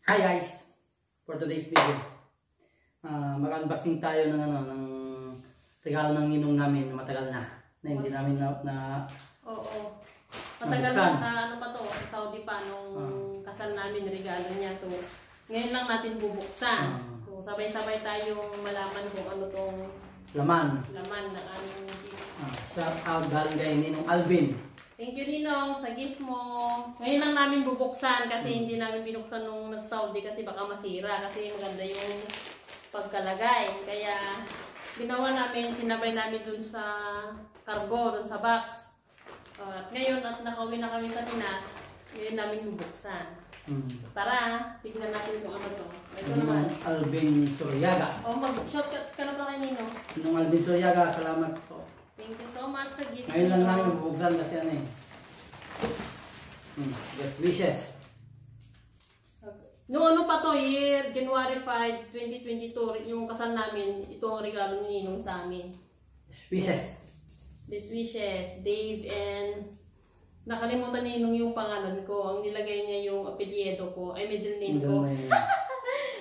Hi guys! For today's video, mag-unboxing tayo ng ng regalo ng ninong namin na matagal na hindi namin Oo. Matagal na sa ano pa to, sa Saudi pa nung kasal namin regalo niya. So ngayon lang natin bubuksan. So sabay-sabay tayong malaman kung ano tong laman ng aming shout out galing kay Ninong Alvin. Thank you, Ninong, sa gift mo. Ngayon lang namin bubuksan kasi hindi namin binuksan nung nasa Saudi kasi baka masira kasi maganda yung pagkalagay. Kaya ginawa namin, sinabay namin dun sa cargo, dun sa box. At ngayon at nakauwi na kami sa Pinas, ngayon namin bubuksan. Tara, tignan natin kung ano to. Ito naman. Alvin Suryaga. Mag-shoutout ka na pa kay Ninong. Ninong Alvin Suryaga, salamat po. Thank you so much sa gift. Ngayon lang namin bubuksan kasi ano eh. Best wishes. Noong ano pa to, year, January 5, 2022, yung kasal namin, ito ang regalo ni Ninong sa amin. Best wishes. Best wishes, Dave, and nakalimutan ni Ninong yung pangalan ko. Ang nilagay niya yung apelyido ko, ay middle name ko.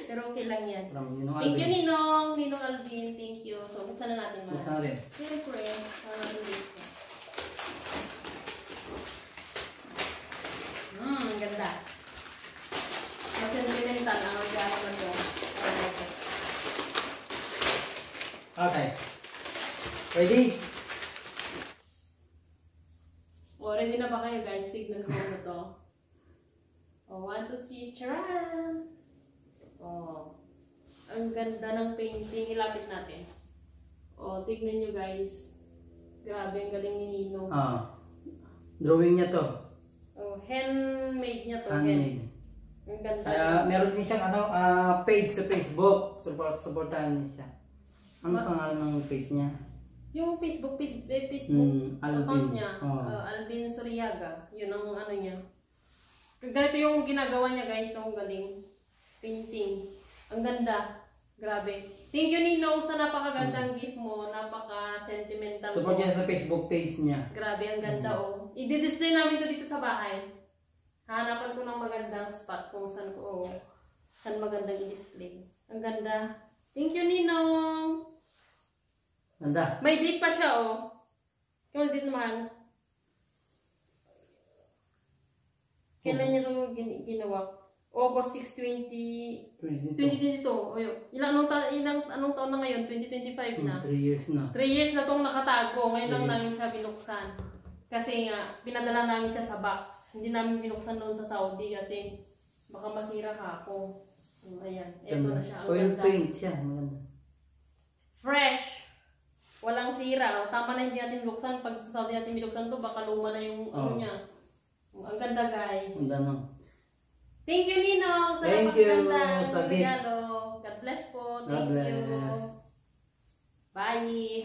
Pero okay lang yan. Thank you, Ninong. Ninong Alvin, thank you. So, buksan na natin. Buksan natin. Siyempre, ang ganda. Mas sentimental ang regalo na ito. Okay. Ready? O, ready na ba kayo guys? Tignan ko na ito. O, 1, 2, 3, charan! Oh, ang ganda ng painting. Ilapit natin. Oh, tignan nyo guys. Grabe, ang galing ni Ninong. Drawing niya to. Oh, handmade niya to. Handmade. Ang ganda. Kaya meron din siyang page sa Facebook. Supportahan niya siya. Ano pangalan ng page niya? Yung Facebook Alvin. Account niya. Alvin Suryaga. Yun ang ano niya. Ganito yung ginagawa niya guys. Ang galing. Painting. Ang ganda. Grabe. Thank you, Ninong, sa napakagandang gift mo. Napaka-sentimental mo. Support niya sa Facebook page niya. Grabe, ang ganda oh. I-display namin ito dito sa bahay. Hanapan ko ng magandang spot kung saan ko saan magandang i-display. Ang ganda. Thank you, Ninong. Ganda. May date pa siya oh. Kailan date naman? Kailan niya ito ginawa? August 6, 2022. Ilang anong taon na ngayon? 2025 na. 3 years na. 3 years na itong nakatago. Ngayon lang namin siya binuksan. Kasi nga, pinadala namin siya sa box. Hindi namin binuksan noon sa Saudi kasi baka masira ka ako. Ayan. Ito na siya. Ang oil ganda. paint siya. Maganda. Fresh. Walang sira. Tama na hindi natin binuksan. Pag sa Saudi natin binuksan to baka luma na yung ano niya. Ang ganda guys. Ang ganda. Thank you, Ninong, sa napakagandang regalo. God bless po. Thank you. Bye.